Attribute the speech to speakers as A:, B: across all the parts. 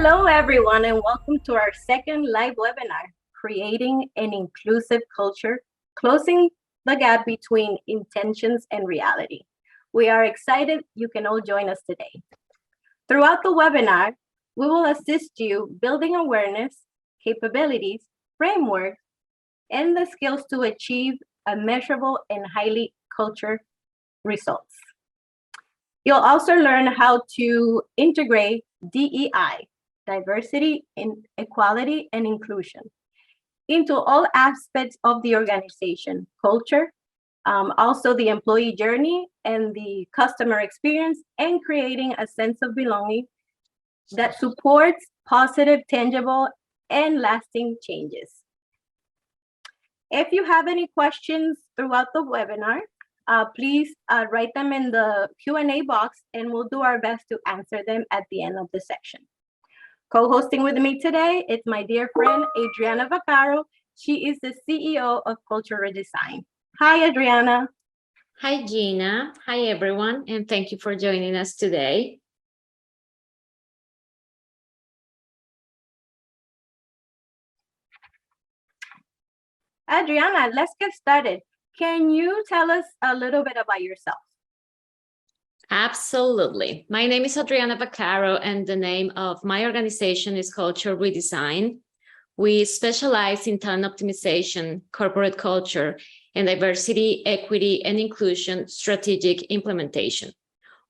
A: Hello, everyone, and welcome to our second live webinar, Creating an Inclusive Culture, Closing the Gap Between Intentions and Reality. We are excited you can all join us today. Throughout the webinar, we will assist you building awareness, capabilities, frameworks, and the skills to achieve a measurable and highly cultured results. You'll also learn how to integrate DEI, diversity, equality, and inclusion, into all aspects of the organization, culture, also the employee journey and the customer experience, and creating a sense of belonging that supports positive, tangible, and lasting changes. If you have any questions throughout the webinar, please write them in the Q&A box and we'll do our best to answer them at the end of the section. Co-hosting with me today is my dear friend, Adriana Vaccaro. She is the CEO of Culture Redesign. Hi, Adriana.
B: Hi, Gina. Hi, everyone, and thank you for joining us today.
A: Adriana, let's get started. Can you tell us a little bit about yourself?
B: Absolutely. My name is Adriana Vaccaro, and the name of my organization is Culture Redesign. We specialize in talent optimization, corporate culture, and diversity, equity, and inclusion strategic implementation.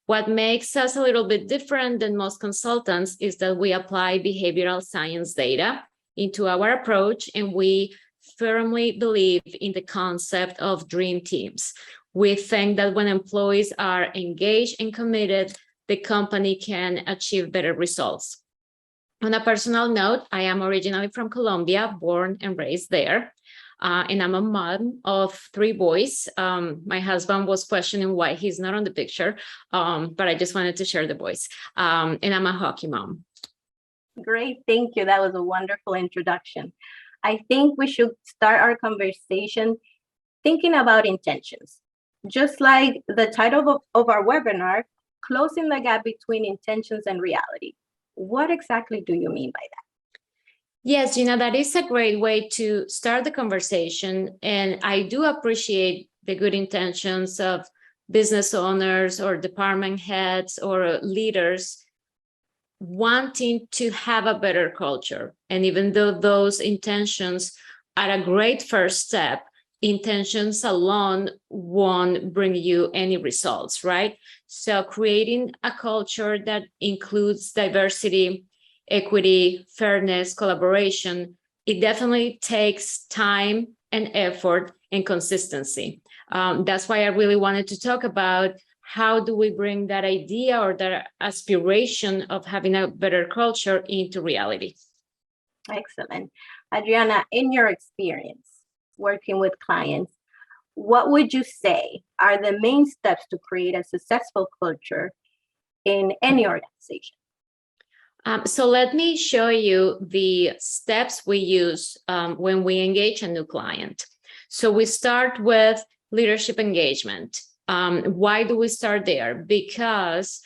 B: What makes us a little bit different than most consultants is that we apply behavioral science data into our approach, and we firmly believe in the concept of dream teams. We think that when employees are engaged and committed, the company can achieve better results. On a personal note, I am originally from Colombia, born and raised there, and I'm a mom of 3 boys. My husband was questioning why he's not on the picture, but I just wanted to share the boys, and I'm a hockey mom.
A: Great, thank you. That was a wonderful introduction. I think we should start our conversation thinking about intentions. Just like the title of our webinar, Closing the Gap Between Intentions and Reality. What exactly do you mean by that?
B: Yes, Gina, that is a great way to start the conversation. And I do appreciate the good intentions of business owners or department heads or leaders wanting to have a better culture. And even though those intentions are a great first step, intentions alone won't bring you any results, right? So creating a culture that includes diversity, equity, fairness, collaboration, it definitely takes time and effort and consistency. That's why I really wanted to talk about how do we bring that idea or that aspiration of having a better culture into reality.
A: Excellent. Adriana, in your experience working with clients, what would you say are the main steps to create a successful culture in any organization?
B: So let me show you the steps we use when we engage a new client. So we start with leadership engagement. Why do we start there? Because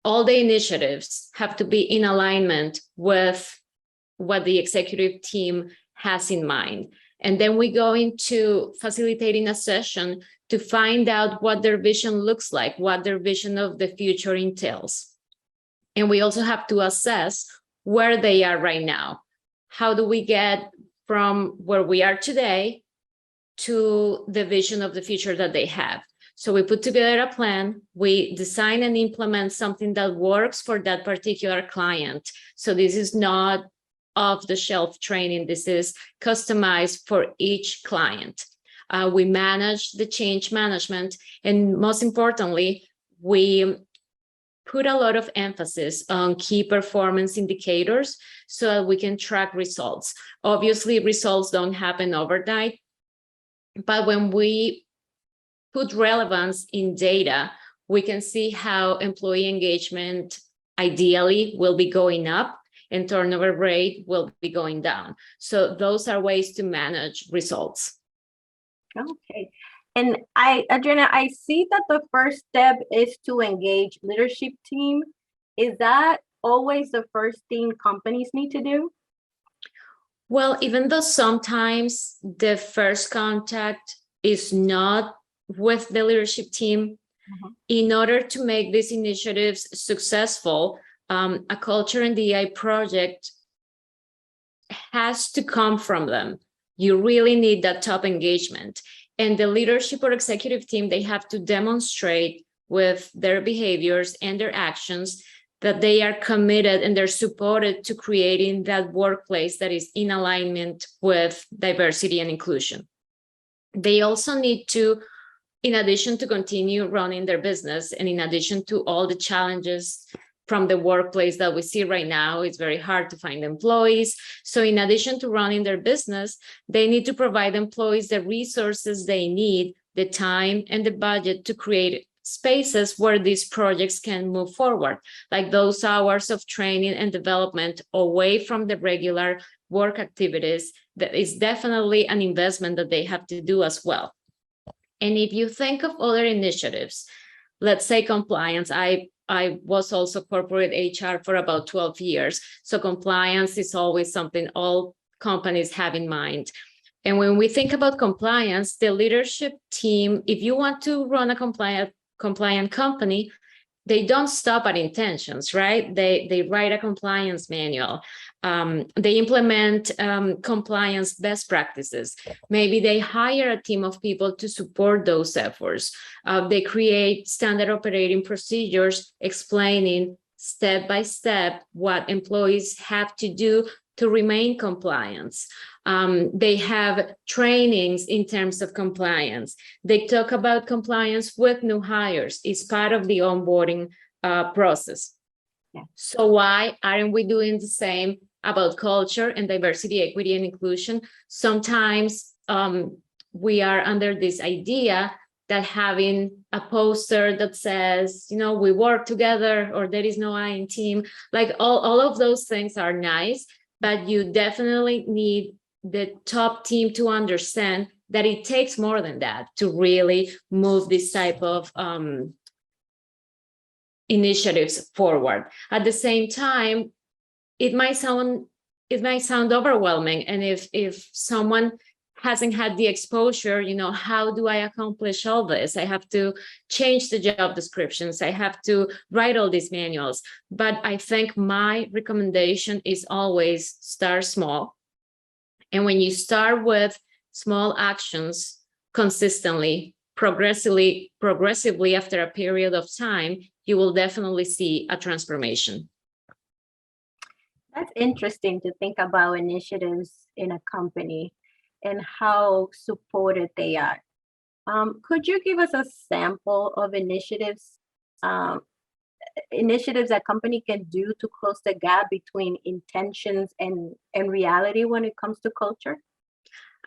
B: all the initiatives have to be in alignment with what the executive team has in mind. And then we go into facilitating a session to find out what their vision looks like, what their vision of the future entails. And we also have to assess where they are right now. How do we get from where we are today to the vision of the future that they have? So we put together a plan, we design and implement something that works for that particular client. So this is not off-the-shelf training, this is customized for each client. We manage the change management, and most importantly, we put a lot of emphasis on key performance indicators so that we can track results. Obviously, results don't happen overnight, but when we put relevance in data, we can see how employee engagement ideally will be going up and turnover rate will be going down. So those are ways to manage results.
A: Okay. And Adriana, I see that the first step is to engage leadership team. Is that always the first thing companies need to do?
B: Well, even though sometimes the first contact is not with the leadership team, in order to make these initiatives successful, a culture and DEI project has to come from them. You really need that top engagement. And the leadership or executive team, they have to demonstrate with their behaviors and their actions that they are committed and they're supported to creating that workplace that is in alignment with diversity and inclusion. They also need to, in addition to continue running their business, and in addition to all the challenges from the workplace that we see right now, it's very hard to find employees. So in addition to running their business, they need to provide employees the resources they need, the time and the budget to create spaces where these projects can move forward, like those hours of training and development away from the regular work activities. That is definitely an investment that they have to do as well. And if you think of other initiatives, let's say compliance, I was also corporate HR for about 12 years. So compliance is always something all companies have in mind. And when we think about compliance, the leadership team, if you want to run a compliant company, they don't stop at intentions, right? They write a compliance manual. They implement compliance best practices. Maybe they hire a team of people to support those efforts. They create standard operating procedures explaining step by step what employees have to do to remain compliant. They have trainings in terms of compliance. They talk about compliance with new hires. It's part of the onboarding process.
A: Yeah.
B: So why aren't we doing the same about culture and diversity, equity, and inclusion? Sometimes we are under this idea that having a poster that says, you know, we work together, or there is no I in team, like all of those things are nice, but you definitely need the top team to understand that it takes more than that to really move this type of initiatives forward. At the same time, it might sound overwhelming. And if someone hasn't had the exposure, you know, how do I accomplish all this? I have to change the job descriptions. I have to write all these manuals. But I think my recommendation is always start small. And when you start with small actions consistently, progressively after a period of time, you will definitely see a transformation.
A: That's interesting to think about initiatives in a company and how supported they are. Could you give us a sample of initiatives that company can do to close the gap between intentions and reality when it comes to culture?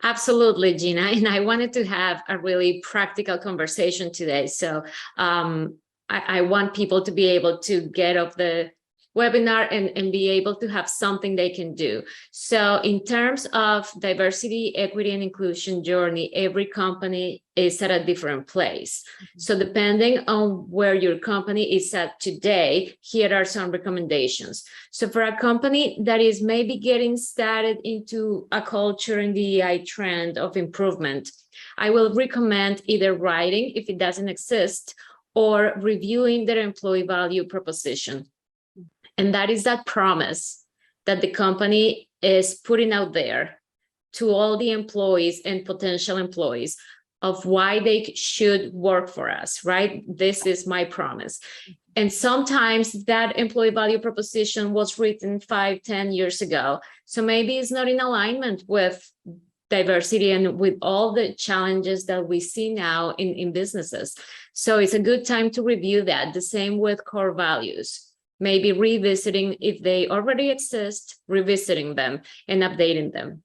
B: Absolutely, Gina. And I wanted to have a really practical conversation today. So I want people to be able to get off the webinar and be able to have something they can do. So in terms of diversity, equity, and inclusion journey, every company is at a different place. So depending on where your company is at today, here are some recommendations. So for a company that is maybe getting started into a culture and DEI trend of improvement, I will recommend either writing, if it doesn't exist, or reviewing their employee value proposition. And that is that promise that the company is putting out there to all the employees and potential employees of why they should work for us, right? This is my promise. And sometimes that employee value proposition was written 5-10 years ago. So maybe it's not in alignment with diversity and with all the challenges that we see now in businesses. So it's a good time to review that. The same with core values. Maybe revisiting, if they already exist, revisiting them and updating them.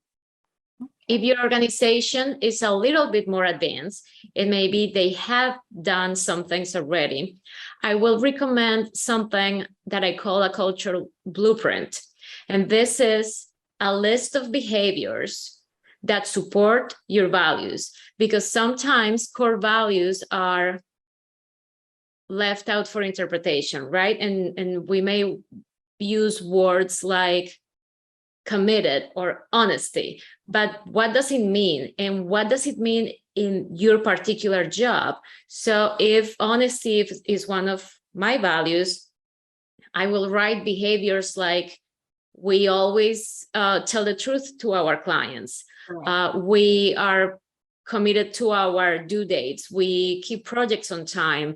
B: If your organization is a little bit more advanced and maybe they have done some things already, I will recommend something that I call a cultural blueprint. And this is a list of behaviors that support your values, because sometimes core values are left out for interpretation, right? And we may use words like committed or honesty, but what does it mean? And what does it mean in your particular job? So if honesty is one of my values, I will write behaviors like we always tell the truth to our clients. We are committed to our due dates. We keep projects on time.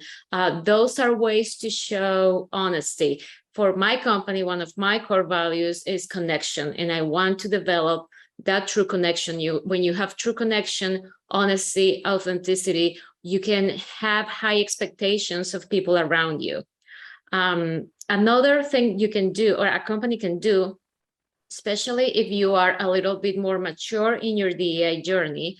B: Those are ways to show honesty. For my company, one of my core values is connection, and I want to develop that true connection. When you have true connection, honesty, authenticity, you can have high expectations of people around you. Another thing you can do, or a company can do, especially if you are a little bit more mature in your DEI journey,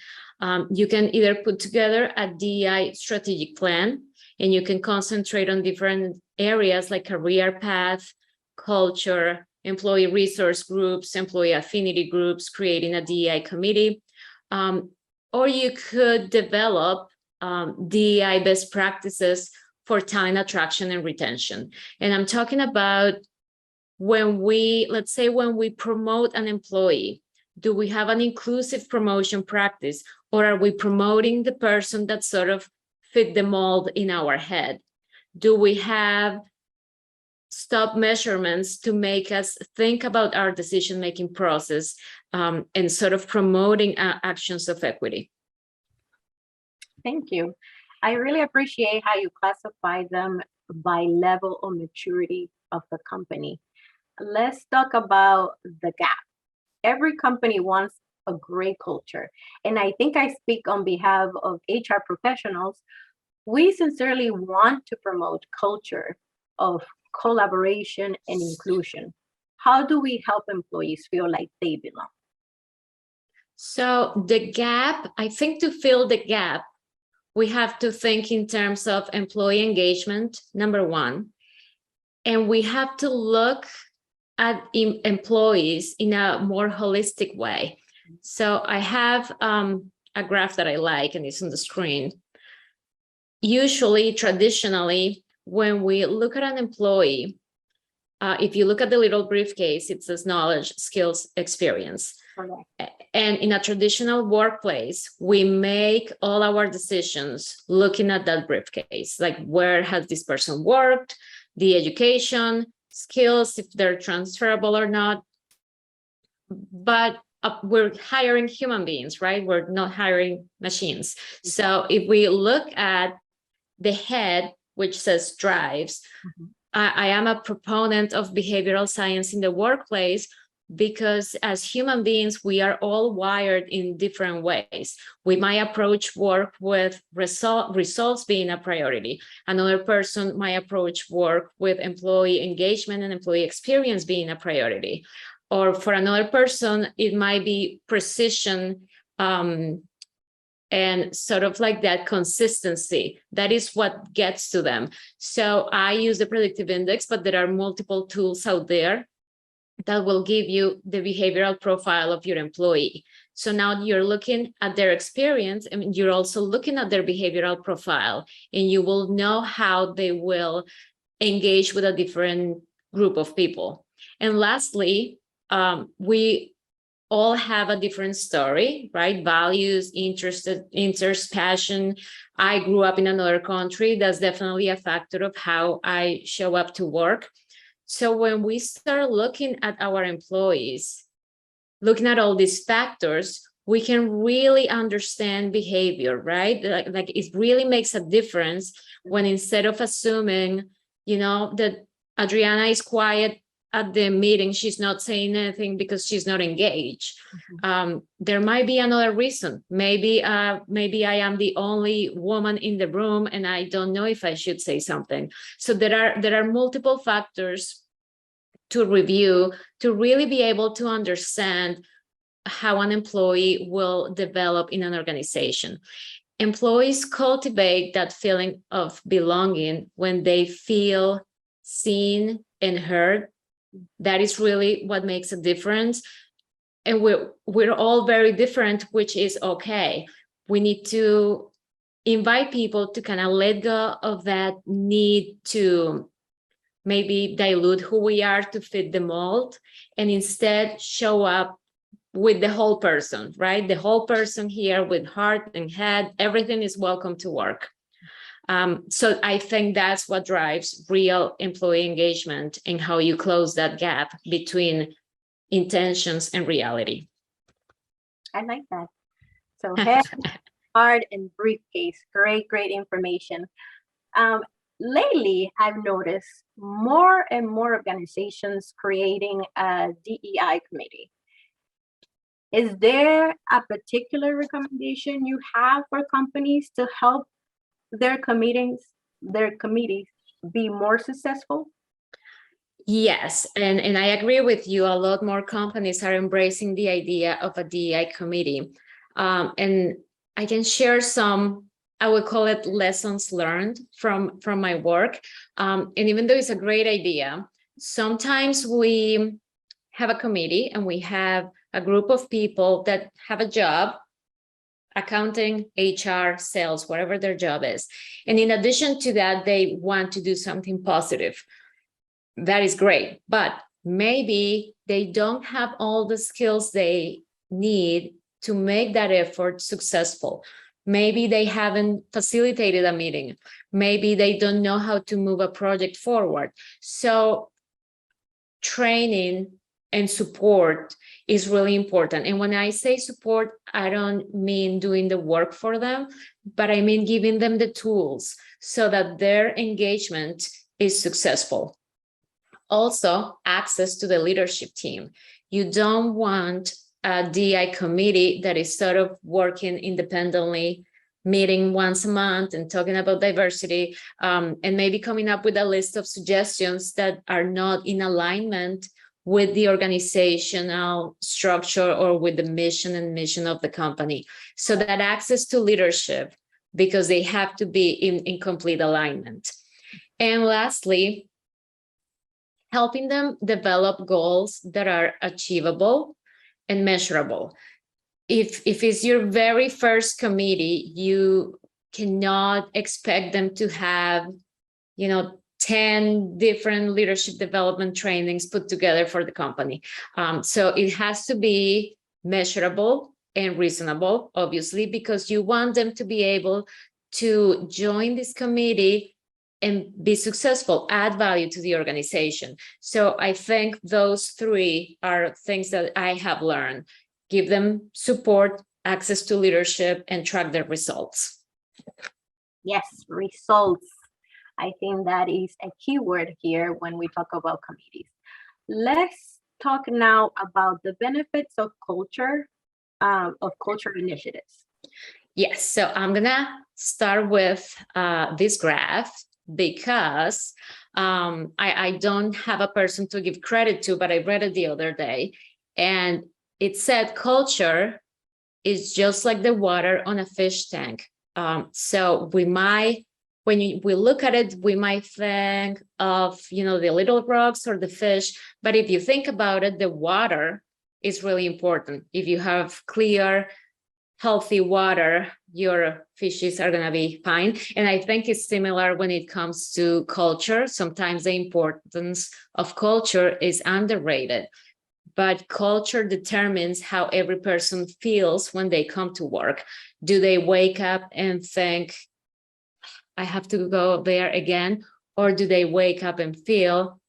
B: you can either put together a DEI strategic plan, and you can concentrate on different areas like career path, culture, employee resource groups, employee affinity groups, creating a DEI committee. Or you could develop DEI best practices for talent attraction and retention. And I'm talking about let's say when we promote an employee, do we have an inclusive promotion practice, or are we promoting the person that sort of fit the mold in our head? Do we have stop measurements to make us think about our decision-making process and sort of promoting actions of equity?
A: Thank you. I really appreciate how you classify them by level of maturity of the company. Let's talk about the gap. Every company wants a great culture. And I think I speak on behalf of HR professionals. We sincerely want to promote culture of collaboration and inclusion. How do we help employees feel like they belong?
B: So the gap, I think to fill the gap, we have to think in terms of employee engagement, number one, and we have to look at employees in a more holistic way. So I have a graph that I like, and it's on the screen. Usually, traditionally, when we look at an employee, if you look at the little briefcase, it says knowledge, skills, experience. Okay. And in a traditional workplace, we make all our decisions looking at that briefcase, like where has this person worked, the education, skills, if they're transferable or not. But we're hiring human beings, right? We're not hiring machines. So if we look at the head, which says drives, I am a proponent of behavioral science in the workplace, because as human beings, we are all wired in different ways. We might approach work with results being a priority. Another person might approach work with employee engagement and employee experience being a priority. Or for another person, it might be precision and sort of like that consistency. That is what gets to them. So I use the predictive index, but there are multiple tools out there that will give you the behavioral profile of your employee. So now you're looking at their experience, and you're also looking at their behavioral profile, and you will know how they will engage with a different group of people. And lastly, we all have a different story, right? Values, interests, passion. I grew up in another country. That's definitely a factor of how I show up to work. So when we start looking at our employees, looking at all these factors, we can really understand behavior, right? Like it really makes a difference when, instead of assuming, that Adriana is quiet at the meeting, she's not saying anything because she's not engaged. There might be another reason. Maybe I am the only woman in the room and I don't know if I should say something. So there are multiple factors to review to really be able to understand how an employee will develop in an organization. Employees cultivate that feeling of belonging when they feel seen and heard. That is really what makes a difference. And we're all very different, which is okay. We need to invite people to kind of let go of that need to maybe dilute who we are to fit the mold, and instead show up with the whole person, right? The whole person here with heart and head, everything is welcome to work. So I think that's what drives real employee engagement and how you close that gap between intentions and reality.
A: I like that. So head, heart, and briefcase. Great, great information. Lately, I've noticed more and more organizations creating a DEI committee. Is there a particular recommendation you have for companies to help their committees be more successful?
B: Yes, and I agree with you. A lot more companies are embracing the idea of a DEI committee. And I can share some, I would call it lessons learned from my work. And even though it's a great idea, sometimes we have a committee and we have a group of people that have a job, accounting, HR, sales, whatever their job is. And in addition to that, they want to do something positive. That is great, but maybe they don't have all the skills they need to make that effort successful. Maybe they haven't facilitated a meeting. Maybe they don't know how to move a project forward. So training and support is really important. And when I say support, I don't mean doing the work for them, but I mean giving them the tools so that their engagement is successful. Also, access to the leadership team. You don't want a DI committee that is sort of working independently, meeting once a month and talking about diversity, and maybe coming up with a list of suggestions that are not in alignment with the organizational structure or with the mission of the company. So that access to leadership, because they have to be in complete alignment. And lastly, helping them develop goals that are achievable and measurable. If it's your very first committee, you cannot expect them to have, 10 different leadership development trainings put together for the company. So it has to be measurable and reasonable, obviously, because you want them to be able to join this committee and be successful, add value to the organization. So I think those three are things that I have learned. Give them support, access to leadership, and track their results.
A: Yes, results. I think that is a key word here when we talk about committees. Let's talk now about the benefits of culture initiatives.
B: Yes, so I'm gonna start with this graph because I don't have a person to give credit to, but I read it the other day, and it said culture is just like the water on a fish tank. So we might, when we look at it, we might think of, the little rocks or the fish, but if you think about it, the water is really important. If you have clear, healthy water, your fishes are going to be fine. And I think it's similar when it comes to culture. Sometimes the importance of culture is underrated, but culture determines how every person feels when they come to work. Do they wake up and think, I have to go there again? Or do they wake up and feel,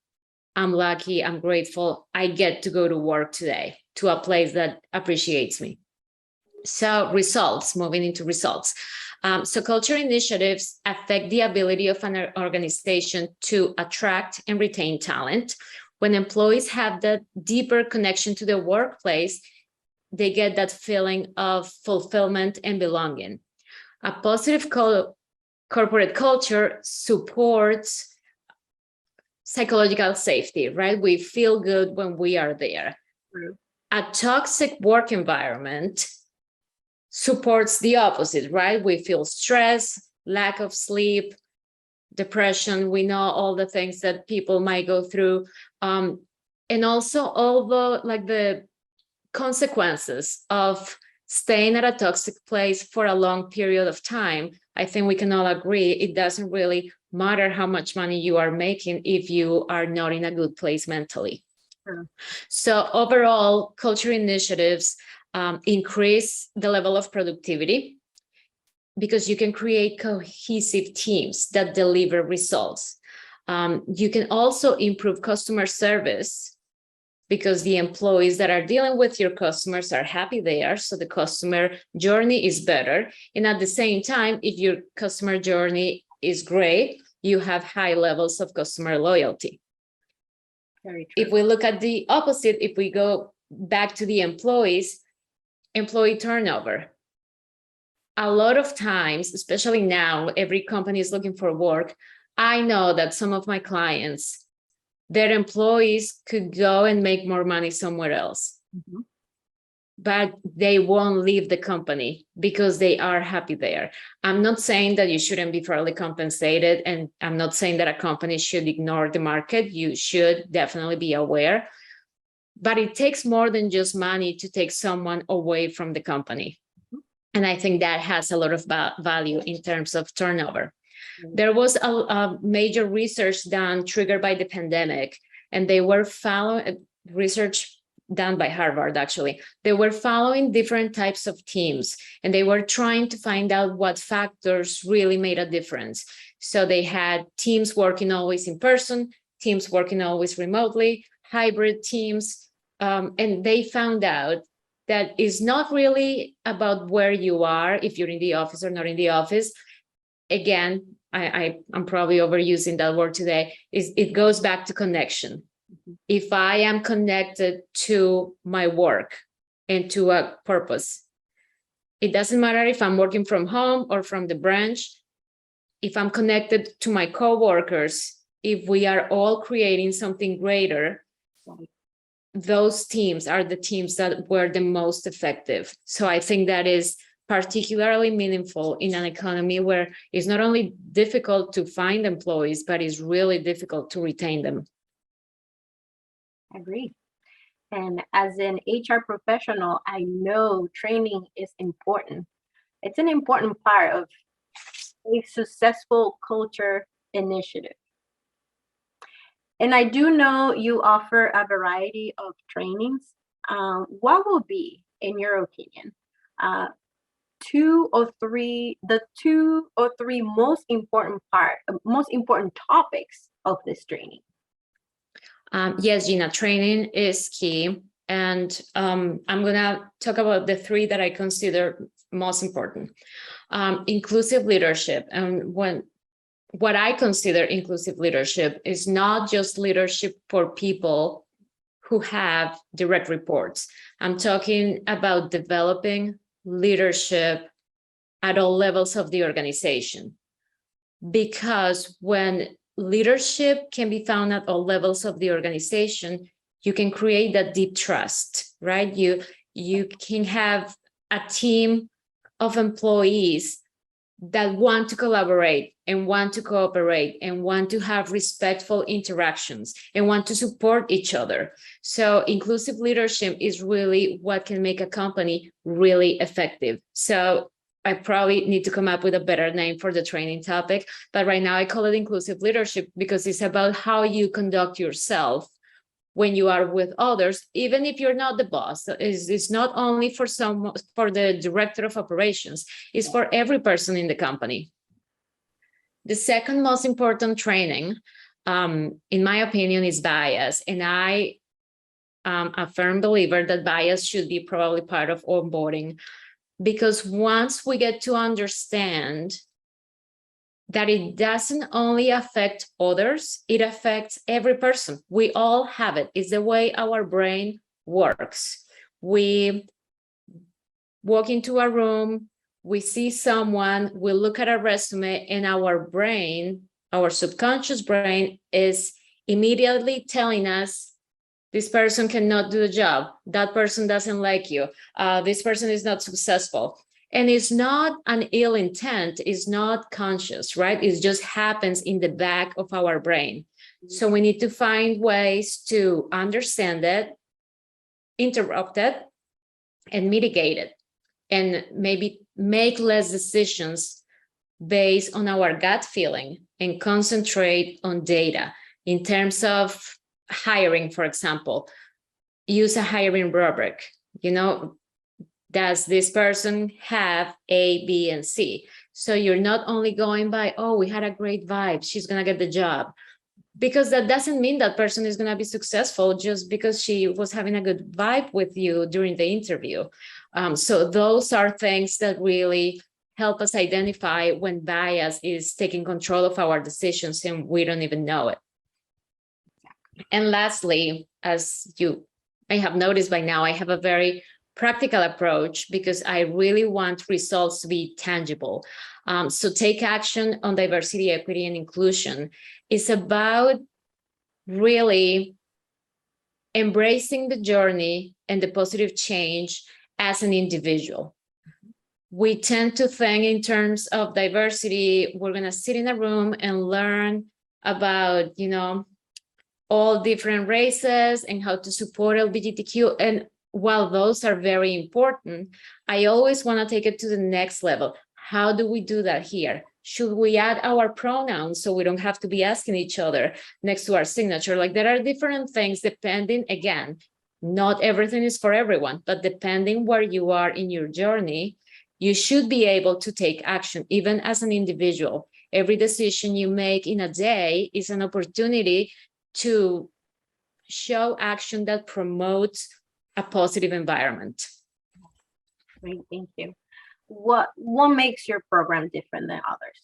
B: I'm lucky, I'm grateful, I get to go to work today, to a place that appreciates me? So results, moving into results. So culture initiatives affect the ability of an organization to attract and retain talent. When employees have that deeper connection to the workplace, they get that feeling of fulfillment and belonging. A positive corporate culture supports psychological safety, right? We feel good when we are there.
A: True.
B: A toxic work environment supports the opposite, right? We feel stress, lack of sleep, depression. We know all the things that people might go through. And also all the consequences of staying at a toxic place for a long period of time. I think we can all agree it doesn't really matter how much money you are making if you are not in a good place mentally.
A: Sure.
B: So overall, culture initiatives increase the level of productivity because you can create cohesive teams that deliver results. You can also improve customer service because the employees that are dealing with your customers are happy there, so the customer journey is better. And at the same time, if your customer journey is great, you have high levels of customer loyalty.
A: Very true.
B: If we look at the opposite, if we go back to the employees, employee turnover. A lot of times, especially now, every company is looking for work. I know that some of my clients, their employees could go and make more money somewhere else, but they won't leave the company because they are happy there. I'm not saying that you shouldn't be fairly compensated, and I'm not saying that a company should ignore the market. You should definitely be aware, but it takes more than just money to take someone away from the company. And I think that has a lot of value in terms of turnover. There was a major research done triggered by the pandemic, and they were following research done by Harvard, actually. They were following different types of teams, and they were trying to find out what factors really made a difference. So they had teams working always in person, teams working always remotely, hybrid teams, and they found out that it's not really about where you are, if you're in the office or not in the office. Again, I'm probably overusing that word today. It goes back to connection. If I am connected to my work and to a purpose, it doesn't matter if I'm working from home or from the branch. If I'm connected to my coworkers, if we are all creating something greater, those teams are the teams that were the most effective. So I think that is particularly meaningful in an economy where it's not only difficult to find employees, but it's really difficult to retain them.
A: I agree. And as an HR professional, I know training is important. It's an important part of a successful culture initiative. And I do know you offer a variety of trainings. What will be, in your opinion, the two or three most important topics of this training?
B: Yes, Gina, training is key. And I'm going to talk about the three that I consider most important. Inclusive leadership. And what I consider inclusive leadership is not just leadership for people who have direct reports. I'm talking about developing leadership at all levels of the organization. Because when leadership can be found at all levels of the organization, you can create that deep trust, right? You can have a team of employees that want to collaborate and want to cooperate and want to have respectful interactions and want to support each other. So inclusive leadership is really what can make a company really effective. So I probably need to come up with a better name for the training topic, but right now I call it inclusive leadership because it's about how you conduct yourself when you are with others, even if you're not the boss. It's not only for the director of operations, it's for every person in the company. The second most important training, in my opinion, is bias. And I am a firm believer that bias should be probably part of onboarding, because once we get to understand that it doesn't only affect others, it affects every person. We all have it. It's the way our brain works. We walk into a room, we see someone, we look at a resume, and our brain, our subconscious brain, is immediately telling us, this person cannot do the job, that person doesn't like you, this person is not successful. And it's not an ill intent, it's not conscious, right? It just happens in the back of our brain. So we need to find ways to understand it, interrupt it, and mitigate it, and maybe make less decisions based on our gut feeling and concentrate on data. In terms of hiring, for example, use a hiring rubric. Does this person have A, B, and C? So you're not only going by, oh, we had a great vibe, she's going to get the job. Because that doesn't mean that person is going to be successful just because she was having a good vibe with you during the interview. So those are things that really help us identify when bias is taking control of our decisions and we don't even know it. And lastly, as you may have noticed by now, I have a very practical approach because I really want results to be tangible. So take action on diversity, equity, and inclusion. It's about really embracing the journey and the positive change as an individual. We tend to think in terms of diversity, we're going to sit in a room and learn about, all different races and how to support LGBTQ. And while those are very important, I always want to take it to the next level. How do we do that here? Should we add our pronouns so we don't have to be asking each other next to our signature? Like, there are different things depending, again, not everything is for everyone, but depending where you are in your journey, you should be able to take action, even as an individual. Every decision you make in a day is an opportunity to show action that promotes a positive environment.
A: Great, thank you. What makes your program different than others?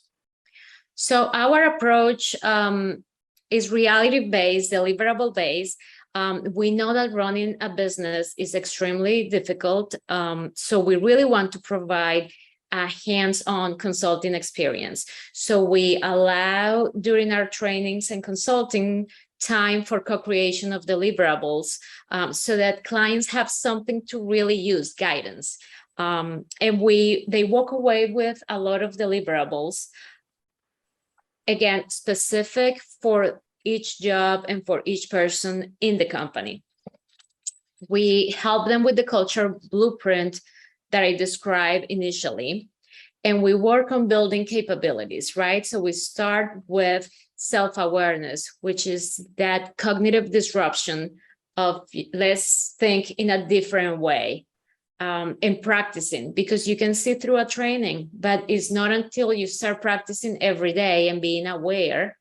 B: So our approach is reality-based, deliverable-based. We know that running a business is extremely difficult. So we really want to provide a hands-on consulting experience. So we allow during our trainings and consulting time for co-creation of deliverables so that clients have something to really use, guidance. And they walk away with a lot of deliverables, again, specific for each job and for each person in the company. We help them with the culture blueprint that I described initially, and we work on building capabilities, right? So we start with self-awareness, which is that cognitive disruption of let's think in a different way, and practicing, because you can see through a training, but it's not until you start practicing every day and being aware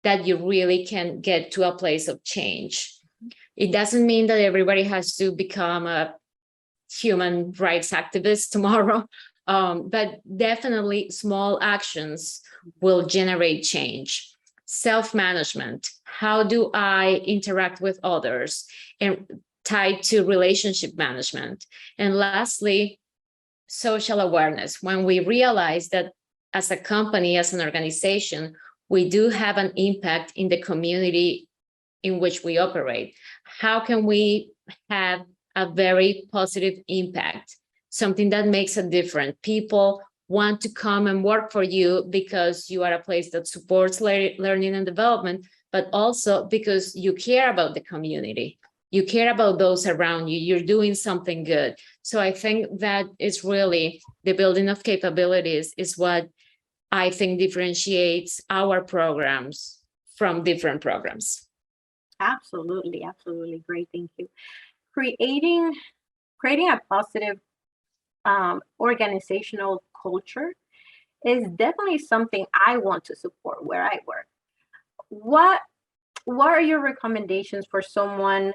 B: that you really can get to a place of change. It doesn't mean that everybody has to become a human rights activist tomorrow, but definitely small actions will generate change. Self-management, how do I interact with others, and tied to relationship management. And lastly, social awareness. When we realize that as a company, as an organization, we do have an impact in the community in which we operate. How can we have a very positive impact, something that makes a difference? People want to come and work for you because you are a place that supports learning and development, but also because you care about the community. You care about those around you. You're doing something good. So I think that is really the building of capabilities is what I think differentiates our programs from different programs.
A: Absolutely, absolutely. Great, thank you. Creating a positive organizational culture is definitely something I want to support where I work. What are your recommendations for someone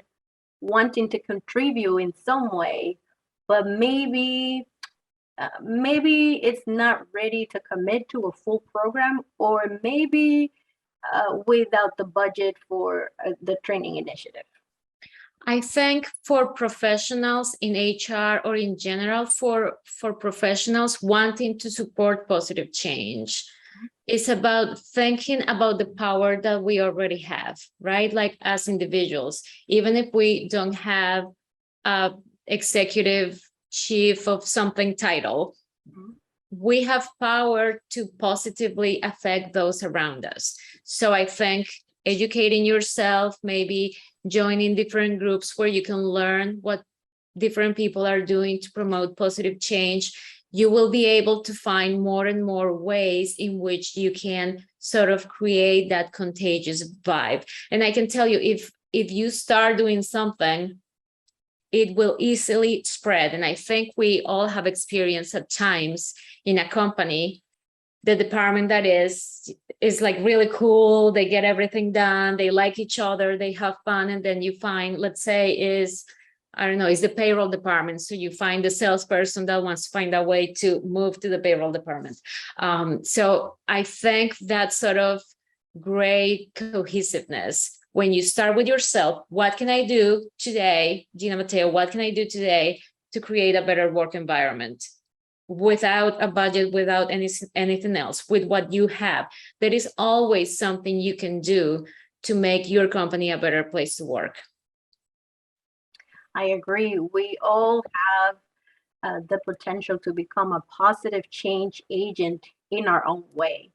A: wanting to contribute in some way, but maybe it's not ready to commit to a full program, or maybe without the budget for the training initiative?
B: I think for professionals in HR or in general, for professionals wanting to support positive change, it's about thinking about the power that we already have, right? Like as individuals, even if we don't have a executive chief of something title, we have power to positively affect those around us. So I think educating yourself, maybe joining different groups where you can learn what different people are doing to promote positive change, you will be able to find more and more ways in which you can sort of create that contagious vibe. And I can tell you, if you start doing something, it will easily spread. And I think we all have experienced at times in a company, the department that is like really cool, they get everything done, they like each other, they have fun, and then you find, let's say, is the payroll department. So you find the salesperson that wants to find a way to move to the payroll department. So I think that sort of great cohesiveness, when you start with yourself, what can I do today, Gina Mateo, what can I do today to create a better work environment? Without a budget, without anything else, with what you have, there is always something you can do to make your company a better place to work.
A: I agree. We all have the potential to become a positive change agent in our own way.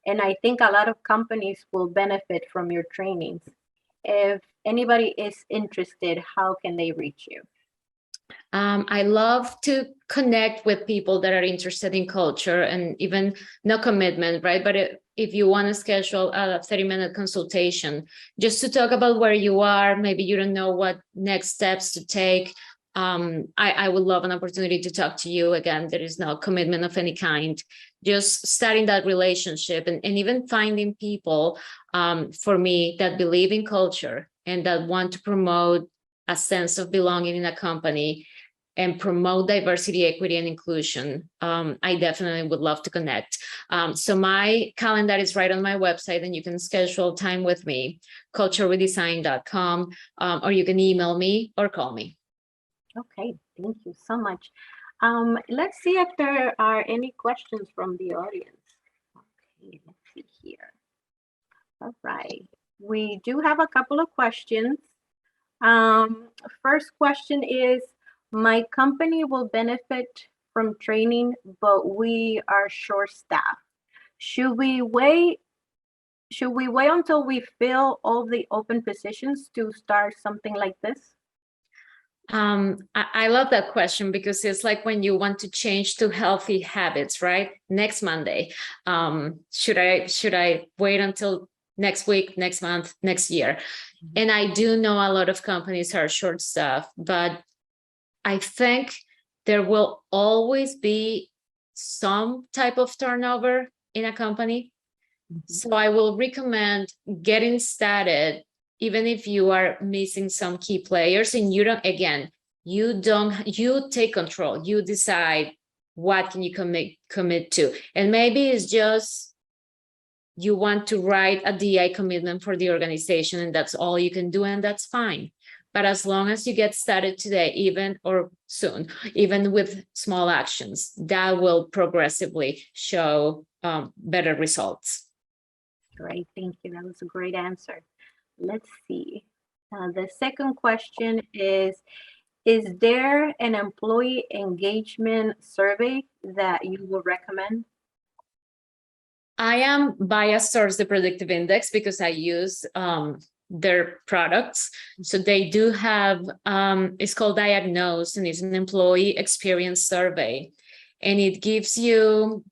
A: And I think a lot of companies will benefit from your trainings. If anybody is interested, how can they reach you?
B: I love to connect with people that are interested in culture, and even no commitment, right? But if you want to schedule a 30-minute consultation just to talk about where you are, maybe you don't know what next steps to take, I would love an opportunity to talk to you. Again, there is no commitment of any kind, just starting that relationship, and even finding people for me that believe in culture and that want to promote a sense of belonging in a company and promote diversity, equity, and inclusion. I definitely would love to connect. So my calendar is right on my website, and you can schedule time with me, cultureredesign.com, or you can email me or call me.
A: Okay, thank you so much. Let's see if there are any questions from the audience. Okay, let's see here. All right, we do have a couple of questions. First question is, my company will benefit from training, but we are short-staffed. Should we wait until we fill all the open positions to start something like this?
B: I love that question, because it's like when you want to change to healthy habits, right? Next Monday. Should I wait until next week, next month, next year? And I do know a lot of companies are short-staffed, but I think there will always be some type of turnover in a company. So I will recommend getting started, even if you are missing some key players, and you take control, you decide what can you commit to. And maybe it's just you want to write a DI commitment for the organization, and that's all you can do, and that's fine. But as long as you get started today, even with small actions, that will progressively show better results.
A: Great, thank you. That was a great answer. Let's see. The second question is there an employee engagement survey that you will recommend?
B: I am biased towards the predictive index because I use their products. So they do have, it's called Diagnose, and it's an employee experience survey. And it gives you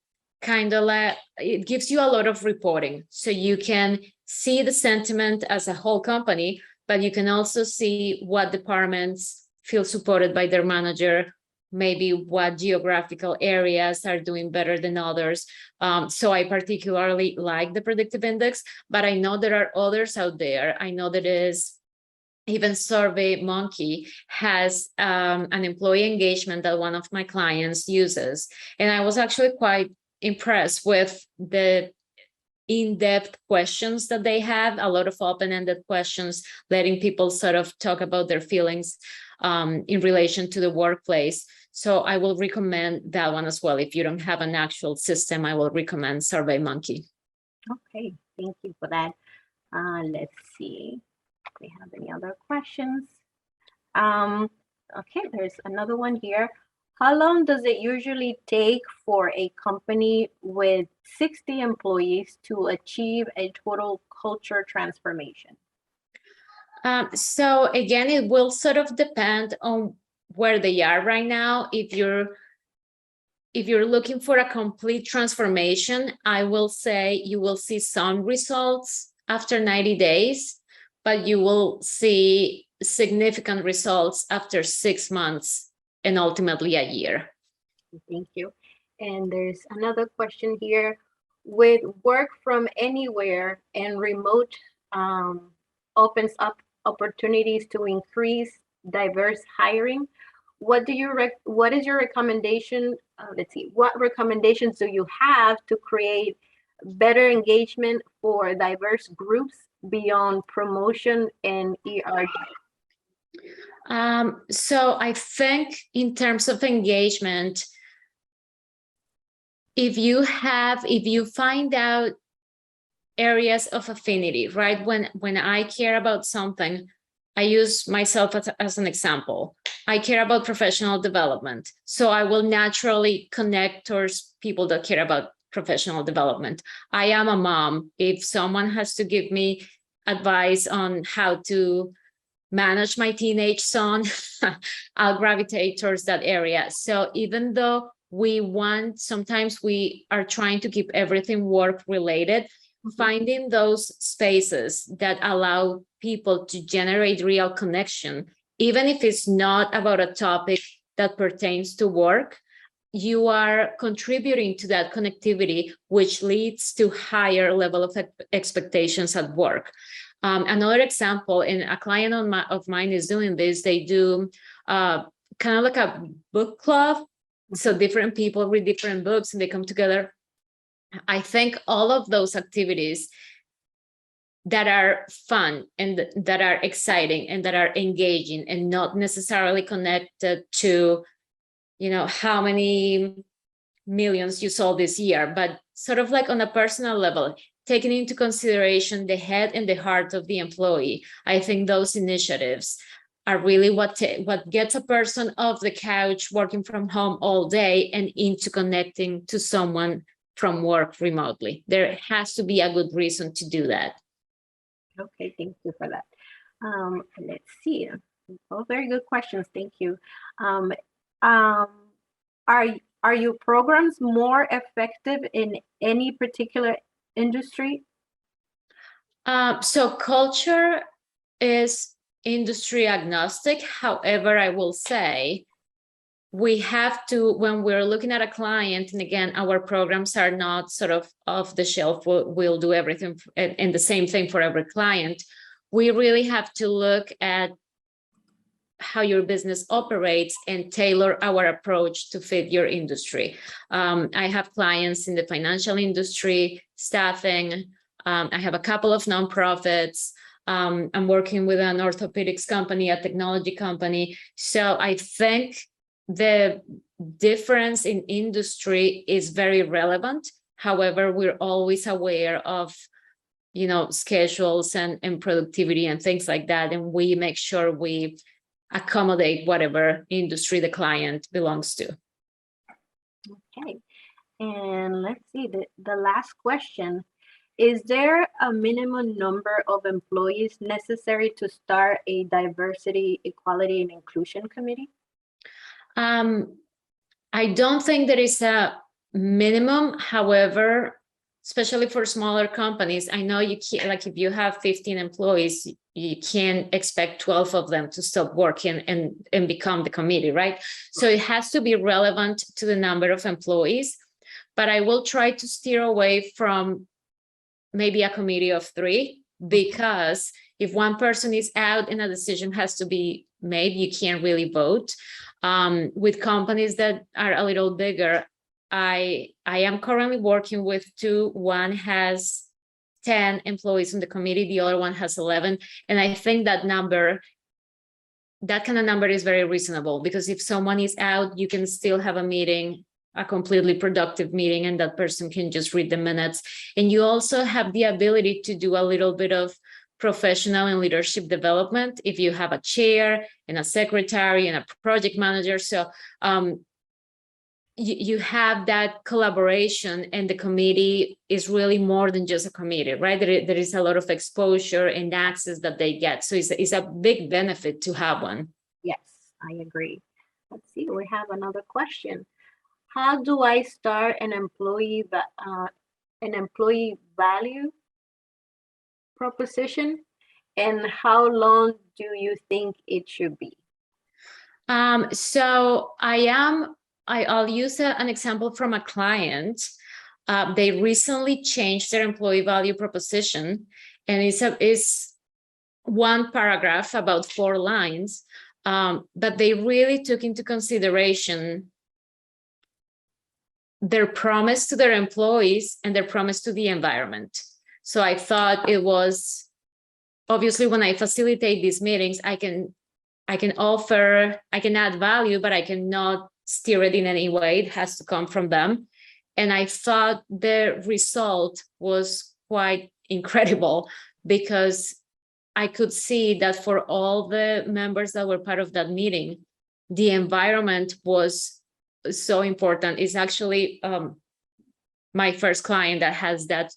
B: a lot of reporting. So you can see the sentiment as a whole company, but you can also see what departments feel supported by their manager, maybe what geographical areas are doing better than others. So I particularly like the predictive index, but I know there are others out there. I know that even SurveyMonkey has an employee engagement that one of my clients uses. And I was actually quite impressed with the in-depth questions that they have, a lot of open-ended questions, letting people sort of talk about their feelings in relation to the workplace. So I will recommend that one as well. If you don't have an actual system, I will recommend SurveyMonkey.
A: Okay, thank you for that. Let's see if we have any other questions. Okay, there's another one here. How long does it usually take for a company with 60 employees to achieve a total culture transformation?
B: So again, it will sort of depend on where they are right now. If you're if you're looking for a complete transformation, I will say you will see some results after 90 days, but you will see significant results after 6 months and ultimately a year.
A: Thank you. And there's another question here. With work from anywhere and remote opens up opportunities to increase diverse hiring, what is your recommendation? Let's see, what recommendations do you have to create better engagement for diverse groups beyond promotion and ERG?
B: So I think in terms of engagement, if you find out areas of affinity, right? When I care about something, I use myself as an example. I care about professional development. So I will naturally connect towards people that care about professional development. I am a mom. If someone has to give me advice on how to manage my teenage son, I'll gravitate towards that area. So even though sometimes we are trying to keep everything work related, finding those spaces that allow people to generate real connection, even if it's not about a topic that pertains to work, you are contributing to that connectivity, which leads to higher level of expectations at work. Another example, and a client of mine is doing this, they do kind of like a book club. So different people read different books and they come together. I think all of those activities that are fun and that are exciting and that are engaging and not necessarily connected to, how many millions you sold this year, but sort of like on a personal level, taking into consideration the head and the heart of the employee. I think those initiatives are really what gets a person off the couch working from home all day and into connecting to someone from work remotely. There has to be a good reason to do that.
A: Okay, thank you for that. Let's see. Oh, very good questions. Thank you. Are your programs more effective in any particular industry?
B: So culture is industry agnostic. However, I will say we have to, when we're looking at a client, and again, our programs are not sort of off the shelf, we'll do everything and the same thing for every client. We really have to look at how your business operates and tailor our approach to fit your industry. I have clients in the financial industry, staffing. I have a couple of nonprofits. I'm working with an orthopedics company, a technology company. So I think the difference in industry is very relevant. However, we're always aware of, schedules and productivity and things like that. And we make sure we accommodate whatever industry the client belongs to.
A: Okay. And let's see, the last question. Is there a minimum number of employees necessary to start a diversity, equality, and inclusion committee?
B: I don't think there is a minimum. However, especially for smaller companies, I know you can't, like if you have 15 employees, you can't expect 12 of them to stop working and become the committee, right? So it has to be relevant to the number of employees, but I will try to steer away from maybe a committee of 3, because if one person is out and a decision has to be made, you can't really vote. With companies that are a little bigger, I am currently working with 2. One has 10 employees in the committee, the other one has 11. And I think that kind of number is very reasonable, because if someone is out, you can still have a meeting, a completely productive meeting, and that person can just read the minutes. And you also have the ability to do a little bit of professional and leadership development if you have a chair and a secretary and a project manager. So you have that collaboration, and the committee is really more than just a committee, right? There is a lot of exposure and access that they get. So it's a big benefit to have one.
A: Yes, I agree. Let's see, we have another question. how do I start an employee value proposition, and how long do you think it should be?
B: So I'll use an example from a client. They recently changed their employee value proposition, and it's one paragraph, about 4 lines, but they really took into consideration their promise to their employees and their promise to the environment. So I thought it was, obviously, when I facilitate these meetings, I can add value, but I cannot steer it in any way. It has to come from them. And I thought the result was quite incredible, because I could see that for all the members that were part of that meeting, the environment was so important. It's actually my first client that has that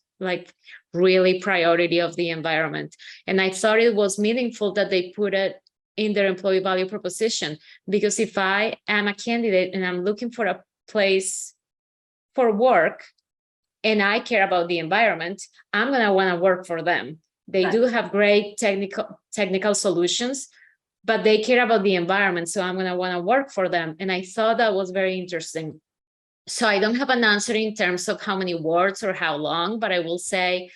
B: really priority of the environment. And I thought it was meaningful that they put it in their employee value proposition, because if I am a candidate and I'm looking for a place for work and I care about the environment, I'm going to want to work for them. They do have great technical solutions, but they care about the environment. So I'm going to want to work for them. And I thought that was very interesting. So I don't have an answer in terms of how many words or how long, but I will say,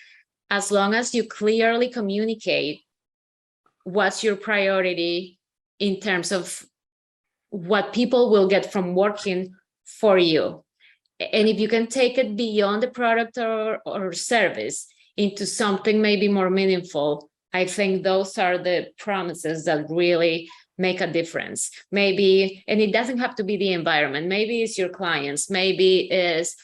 B: as long as you clearly communicate what's your priority in terms of what people will get from working for you. And if you can take it beyond the product or service into something maybe more meaningful, I think those are the promises that really make a difference. Maybe, and it doesn't have to be the environment, maybe it's your clients, maybe it's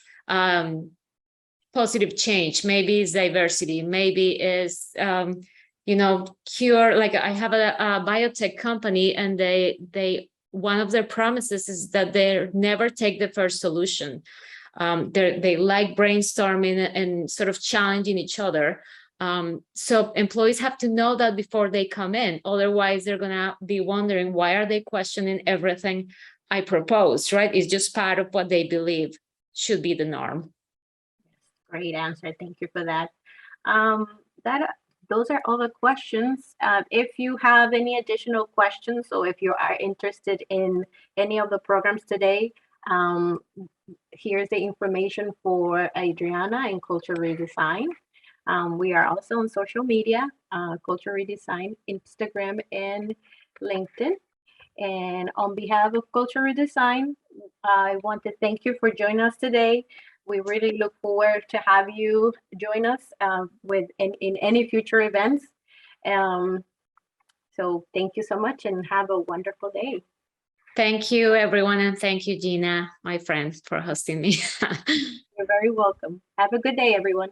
B: positive change, maybe it's diversity, maybe it's cure. Like I have a biotech company, and they one of their promises is that they never take the first solution. They like brainstorming and sort of challenging each other. So employees have to know that before they come in. Otherwise, they're going to be wondering, why are they questioning everything I propose, right? It's just part of what they believe should be the norm.
A: Great answer. Thank you for that. Those are all the questions. If you have any additional questions, or if you are interested in any of the programs today, here's the information for Adriana and Culture Redesign. We are also on social media, Culture Redesign, Instagram and LinkedIn. And on behalf of Culture Redesign, I want to thank you for joining us today. We really look forward to have you join us in any future events. So thank you so much, and have a wonderful day.
B: Thank you, everyone. And thank you, Gina, my friend, for hosting me.
A: You're very welcome. Have a good day, everyone.